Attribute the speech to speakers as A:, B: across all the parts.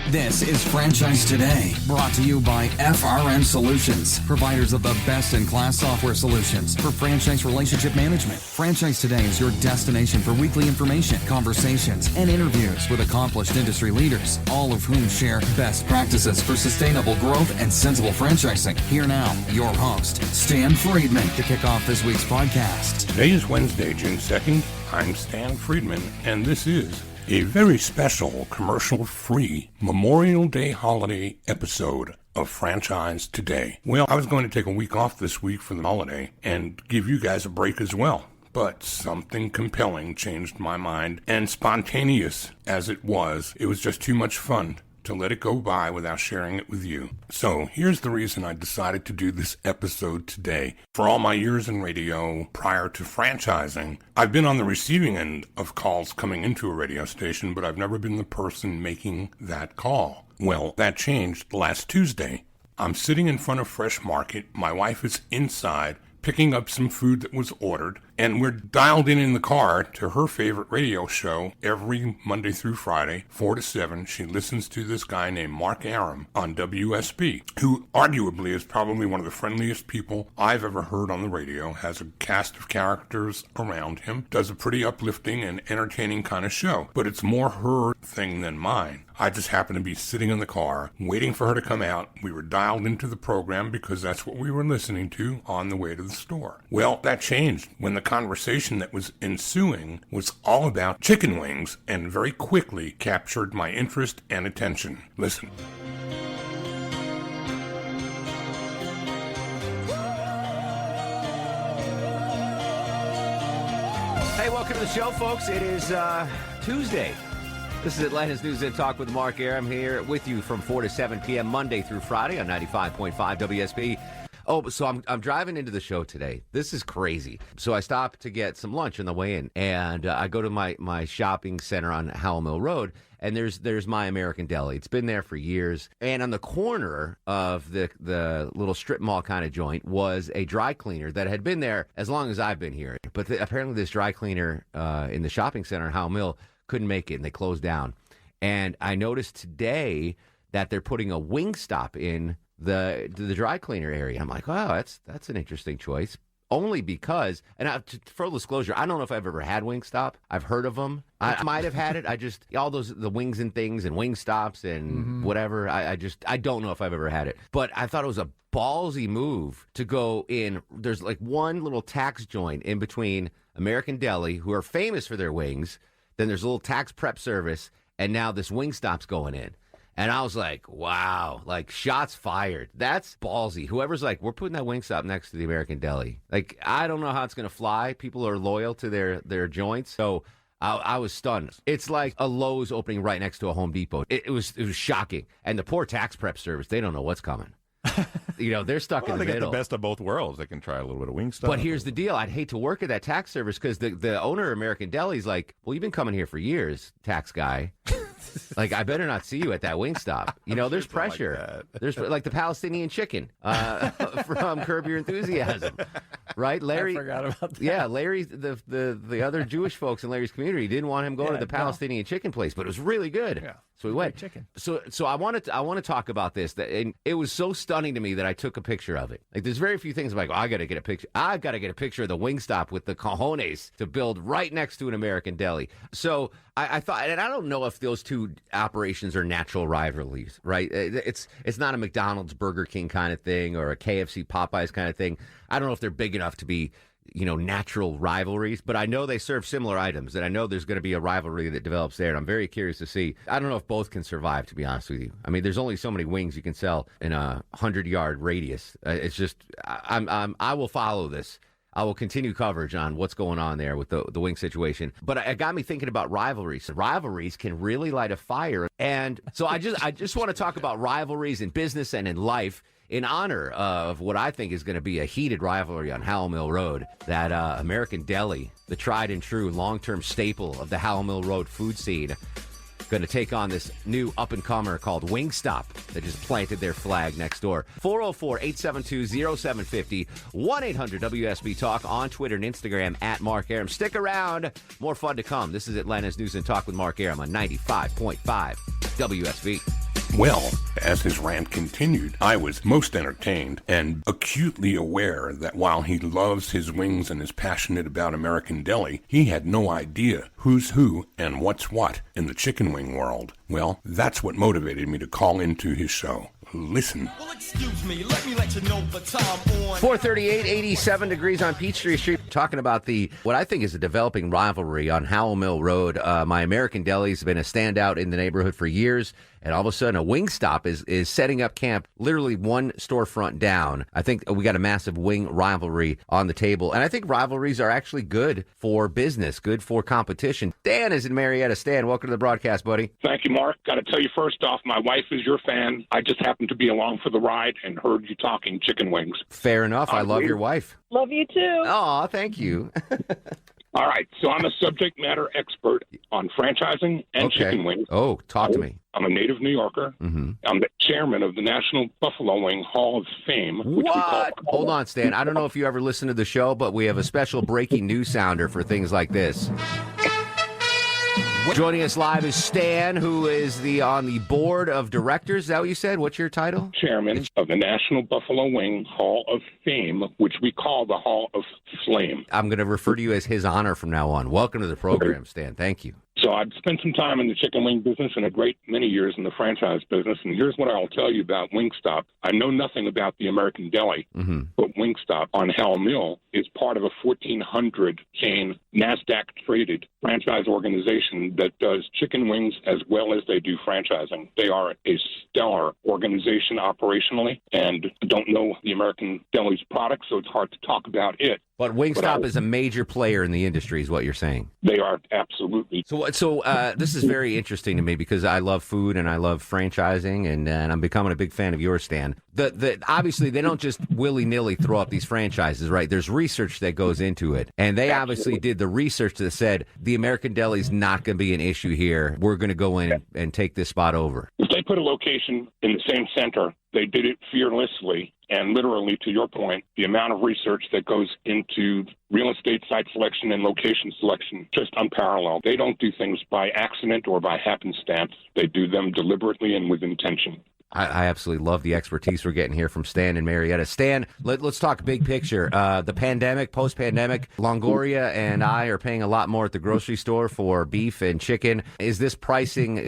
A: This is Franchise Today, brought to you by FRM Solutions, providers of the best-in-class software solutions for franchise relationship management. Franchise Today is your destination for weekly information, conversations, and interviews with accomplished industry leaders, all of whom share best practices for sustainable growth and sensible franchising. Here now, your host, Stan Friedman, to kick off this week's podcast.
B: Today is Wednesday, June 2nd. I'm Stan Friedman, and this is a very special commercial-free Memorial Day holiday episode of Franchise Today. Well, I was going to take a week off this week for the holiday and give you guys a break as well. But something compelling changed my mind, and spontaneous as it was just too much fun to let it go by without sharing it with you. So here's the reason I decided to do this episode today. For all my years in radio prior to franchising, I've been on the receiving end of calls coming into a radio station, but I've never been the person making that call. Well, that changed last Tuesday. I'm sitting in front of Fresh Market. My wife is inside picking up some food that was ordered, and we're dialed in the car to her favorite radio show every Monday through Friday, 4 to 7. She listens to this guy named Mark Arum on WSB, who arguably is probably one of the friendliest people I've ever heard on the radio, has a cast of characters around him, does a pretty uplifting and entertaining kind of show, but it's more her thing than mine. I just happened to be sitting in the car, waiting for her to come out. We were dialed into the program because that's what we were listening to on the way to the store. Well, that changed when the conversation that was ensuing was all about chicken wings and very quickly captured my interest and attention. Listen.
C: Hey, welcome to the show, folks. It is Tuesday. This is Atlanta's News and Talk with Mark Arum here with you from 4 to 7 p.m. Monday through Friday on 95.5 WSB. Oh, so I'm driving into the show today. This is crazy. So I stopped to get some lunch on the way in, and I go to my shopping center on Howell Mill Road, and there's My American Deli. It's been there for years. And on the corner of the little strip mall kind of joint was a dry cleaner that had been there as long as I've been here. But apparently this dry cleaner in the shopping center in Howell Mill couldn't make it, and they closed down. And I noticed today that they're putting a Wingstop in the dry cleaner area. I'm like, wow, that's an interesting choice. Only because, and full disclosure, I don't know if I've ever had Wingstop. I've heard of them. I might have had it. I just, all the wings and things and Wingstops and whatever, I don't know if I've ever had it. But I thought it was a ballsy move to go in. There's like one little tax joint in between American Deli, who are famous for their wings. Then there's a little tax prep service, and now this Wingstop's going in. And I was like, wow, like shots fired. That's ballsy. Whoever's like, we're putting that Wingstop next to the American Deli. Like, I don't know how it's going to fly. People are loyal to their joints. So I was stunned. It's like a Lowe's opening right next to a Home Depot. It was shocking. And the poor tax prep service, they don't know what's coming. They're stuck in the middle.
D: They get the best of both worlds. They can try a little bit of Wingstop.
C: But here's the deal. I'd hate to work at that tax service because the owner of American Deli is like, well, you've been coming here for years, tax guy. Like, I better not see you at that Wingstop. There's pressure. There's like the Palestinian chicken from Curb Your Enthusiasm, right? Larry,
E: I forgot about that.
C: Yeah, Larry, the other Jewish folks in Larry's community didn't want him going to the Palestinian chicken place, but it was really good. Yeah. So we went.
E: Chicken.
C: So I want to talk about this. And it was so stunning to me that I took a picture of it. Like, there's very few things I'm like, I got to get a picture. I've got to get a picture of the Wingstop with the cojones to build right next to an American Deli. So I thought, and I don't know if those two operations are natural rivalries, right? It's not a McDonald's, Burger King kind of thing or a KFC, Popeyes kind of thing. I don't know if they're big enough to be, natural rivalries, but I know they serve similar items, and I know there's going to be a rivalry that develops there, and I'm very curious to see. I don't know if both can survive, to be honest with you. I mean, there's only so many wings you can sell in a 100-yard radius. It's just, I will follow this. I will continue coverage on what's going on there with the wing situation. But it got me thinking about rivalries. Rivalries can really light a fire. And so I just want to talk about rivalries in business and in life in honor of what I think is going to be a heated rivalry on Howell Mill Road. That American Deli, the tried and true long-term staple of the Howell Mill Road food scene, going to take on this new up-and-comer called Wingstop that just planted their flag next door. 404-872-0750, 1-800-WSB-TALK on Twitter and Instagram at Mark Arum. Stick around. More fun to come. This is Atlanta's News and Talk with Mark Arum on 95.5 WSB.
B: Well, as his rant continued, I was most entertained and acutely aware that while he loves his wings and is passionate about American deli, he had no idea who's who and what's what in the chicken wing world. Well, that's what motivated me to call into his show. Listen.
E: Well, excuse me, let me let you know the time on
C: 438, 87 degrees on Peachtree Street. Talking about what I think is a developing rivalry on Howell Mill Road. My American Deli's been a standout in the neighborhood for years. And all of a sudden, a Wingstop is setting up camp literally one storefront down. I think we got a massive wing rivalry on the table. And I think rivalries are actually good for business, good for competition. Stan is in Marietta. Stan, welcome to the broadcast, buddy.
F: Thank you, Mark. Got to tell you first off, my wife is your fan. I just happened to be along for the ride and heard you talking chicken wings.
C: Fair enough. I love your wife.
G: Love you too.
C: Aw, thank you.
F: All right, so I'm a subject matter expert on franchising and chicken wings.
C: Oh, talk to me.
F: I'm a native New Yorker.
C: Mm-hmm.
F: I'm the chairman of the National Buffalo Wing Hall of Fame. Which
C: What? Hold on, Stan. I don't know if you ever listened to the show, but we have a special breaking news sounder for things like this. Joining us live is Stan, who is on the board of directors. Is that what you said? What's your title?
F: Chairman of the National Buffalo Wing Hall of Fame, which we call the Hall of Flame.
C: I'm going to refer to you as His Honor from now on. Welcome to the program, Stan. Thank you.
F: So I've spent some time in the chicken wing business and a great many years in the franchise business. And here's what I'll tell you about Wingstop. I know nothing about the American Deli, but Wingstop on Howell Mill is part of a 1,400 chain NASDAQ-traded franchise organization that does chicken wings as well as they do franchising. They are a stellar organization operationally, and don't know the American Deli's product, so it's hard to talk about it.
C: But Wingstop is a major player in the industry, is what you're saying.
F: They are, absolutely.
C: So this is very interesting to me because I love food and I love franchising, and I'm becoming a big fan of yours, Stan. Obviously, they don't just willy-nilly throw up these franchises, right? There's research that goes into it. And they obviously did the research that said the American Deli's not going to be an issue here. We're going to go in and take this spot over.
F: If they put a location in the same center, they did it fearlessly. And literally, to your point, the amount of research that goes into real estate site selection and location selection, just unparalleled. They don't do things by accident or by happenstance. They do them deliberately and with intention.
C: I absolutely love the expertise we're getting here from Stan and Marietta. Stan, let's talk big picture. The pandemic, post-pandemic, Longoria and I are paying a lot more at the grocery store for beef and chicken. Is this pricing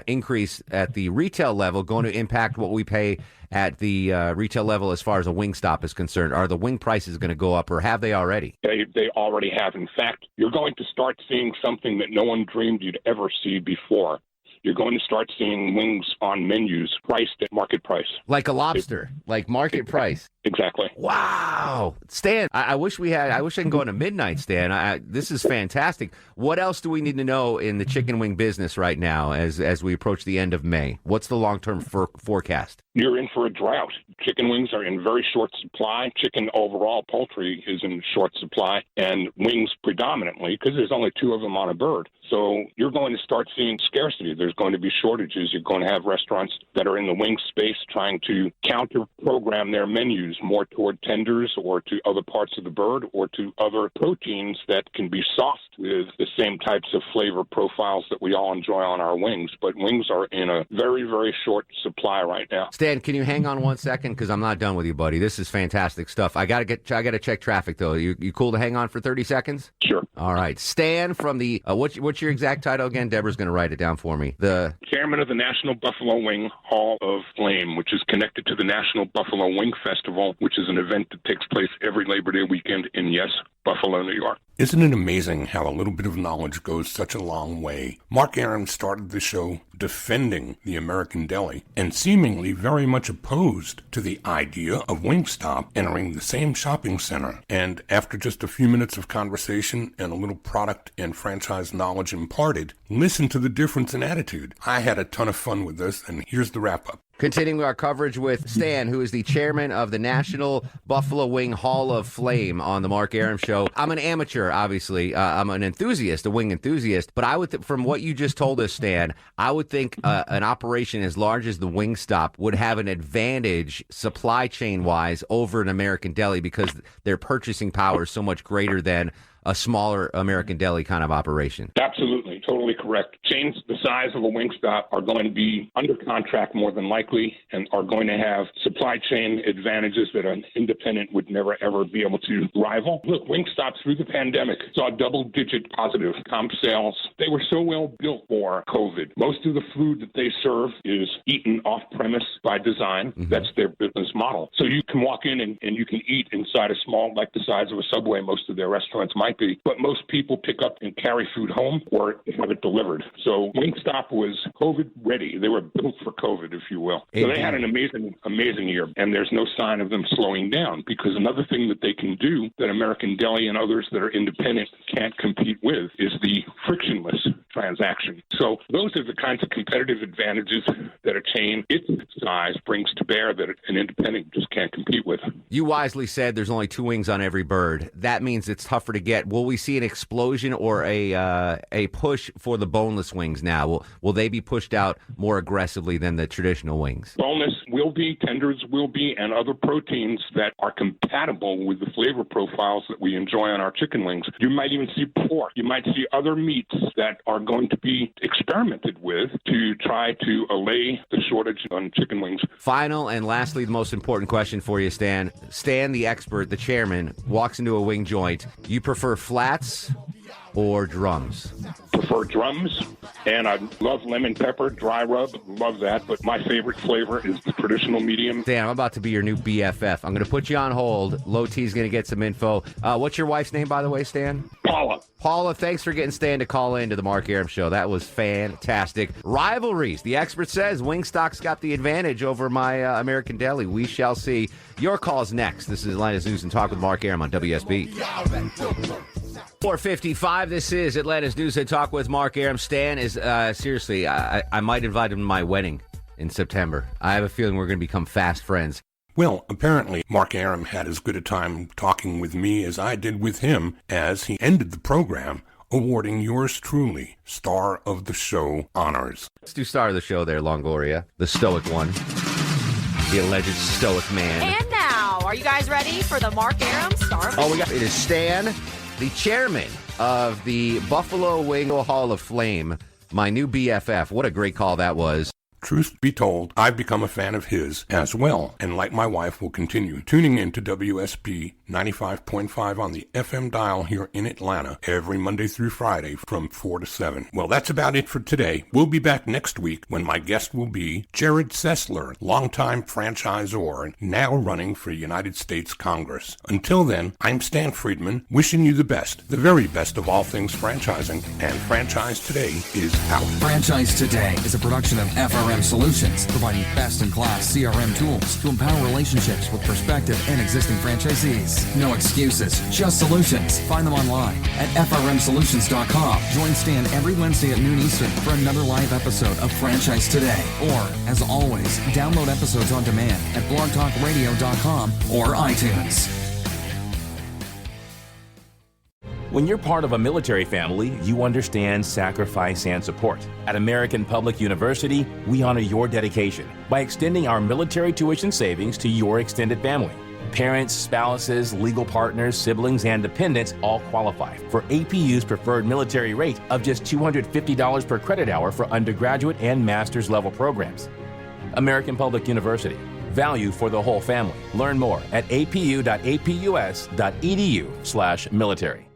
C: increase at the retail level going to impact what we pay at the retail level as far as a Wingstop is concerned? Are the wing prices going to go up, or have they already?
F: They already have. In fact, you're going to start seeing something that no one dreamed you'd ever see before. You're going to start seeing wings on menus priced at market price.
C: Like a lobster, like market price.
F: Exactly.
C: Wow. Stan, I wish I can go into midnight, Stan. This is fantastic. What else do we need to know in the chicken wing business right now as we approach the end of May? What's the long-term forecast?
F: You're in for a drought. Chicken wings are in very short supply. Chicken overall, poultry is in short supply, and wings predominantly, because there's only 2 of them on a bird. So you're going to start seeing scarcity. There's going to be shortages. You're going to have restaurants that are in the wing space trying to counter-program their menus more toward tenders or to other parts of the bird or to other proteins that can be sauced with the same types of flavor profiles that we all enjoy on our wings. But wings are in a very, very short supply right now.
C: Stan, can you hang on 1 second? Because I'm not done with you, buddy. This is fantastic stuff. I got to check traffic, though. You cool to hang on for 30 seconds?
F: Sure.
C: All right. Stan from the, what's your exact title again? Deborah's going to write it down for me. The
F: Chairman of the National Buffalo Wing Hall of Flame, which is connected to the National Buffalo Wing Festival, which is an event that takes place every Labor Day weekend in, yes, Buffalo, New York.
B: Isn't it amazing how a little bit of knowledge goes such a long way? Mark Arum started the show defending the American Deli and seemingly very much opposed to the idea of Wingstop entering the same shopping center. And after just a few minutes of conversation and a little product and franchise knowledge imparted, listen to the difference in attitude. I had a ton of fun with this, and here's the wrap-up.
C: Continuing our coverage with Stan, who is the chairman of the National Buffalo Wing Hall of Flame on the Mark Arum Show. I'm an amateur, obviously. I'm an enthusiast, a wing enthusiast. But I would, from what you just told us, Stan, I would think an operation as large as the Wingstop would have an advantage supply chain-wise over an American Deli because their purchasing power is so much greater than a smaller American Deli kind of operation.
F: Absolutely, totally correct. Chains the size of a Wingstop are going to be under contract more than likely and are going to have supply chain advantages that an independent would never, ever be able to rival. Look, Wingstop through the pandemic saw double-digit positive comp sales. They were so well built for COVID. Most of the food that they serve is eaten off-premise by design. Mm-hmm. That's their business model. So you can walk in and you can eat inside a small, like the size of a Subway, most of their restaurants might be, but most people pick up and carry food home or have it delivered. So Wingstop was COVID ready. They were built for COVID, if you will. So they had an amazing year, and there's no sign of them slowing down, because another thing that they can do that American Deli and others that are independent can't compete with is the frictionless transaction. So those are the kinds of competitive advantages that a chain its size brings to bear that an independent just can't compete with.
C: You wisely said there's only 2 wings on every bird. That means it's tougher to get. Will we see an explosion or a push for the boneless wings now? Will they be pushed out more aggressively than the traditional wings?
F: Boneless will be, tenders will be, and other proteins that are compatible with the flavor profiles that we enjoy on our chicken wings. You might even see pork. You might see other meats that are going to be experimented with to try to allay the shortage on chicken wings.
C: Final and lastly, the most important question for you, Stan. Stan, the expert, the chairman, walks into a wing joint. You prefer flats or drums?
F: Prefer drums, and I love lemon pepper, dry rub, love that, but my favorite flavor is the traditional medium.
C: Stan, I'm about to be your new BFF. I'm going to put you on hold. Low T's going to get some info. What's your wife's name, by the way, Stan?
F: Paula.
C: Paula, thanks for getting Stan to call in to the Mark Arum Show. That was fantastic. Rivalries. The expert says Wingstop's got the advantage over my American Deli. We shall see. Your call's next. This is Atlanta's News and Talk with Mark Arum on WSB. 4:55. This is Atlanta's News and Talk with Mark Arum. Stan is, seriously, I might invite him to my wedding in September. I have a feeling we're going to become fast friends.
B: Well, apparently, Mark Arum had as good a time talking with me as I did with him as he ended the program, awarding yours truly Star of the Show honors.
C: Let's do Star of the Show there, Longoria, the stoic one, the alleged stoic man.
G: And now, are you guys ready for the Mark Arum Star of the Show?
C: It is Stan, the chairman of the Buffalo Wing Hall of Flame, my new BFF. What a great call that was.
B: Truth be told, I've become a fan of his as well, and like my wife, will continue tuning in to WSB 95.5 on the FM dial here in Atlanta every Monday through Friday from 4 to 7. Well, that's about it for today. We'll be back next week when my guest will be Jared Sessler, longtime franchisor, now running for United States Congress. Until then, I'm Stan Friedman, wishing you the best, the very best of all things franchising, and Franchise Today is out.
A: Franchise Today is a production of FRM Solutions, providing best-in-class CRM tools to empower relationships with prospective and existing franchisees. No excuses, just solutions. Find them online at frmsolutions.com. Join Stan every Wednesday at noon Eastern for another live episode of Franchise Today. Or, as always, download episodes on demand at blogtalkradio.com or iTunes.
H: When you're part of a military family, you understand sacrifice and support. At American Public University, we honor your dedication by extending our military tuition savings to your extended family. Parents, spouses, legal partners, siblings, and dependents all qualify for APU's preferred military rate of just $250 per credit hour for undergraduate and master's level programs. American Public University. Value for the whole family. Learn more at apu.apus.edu/military.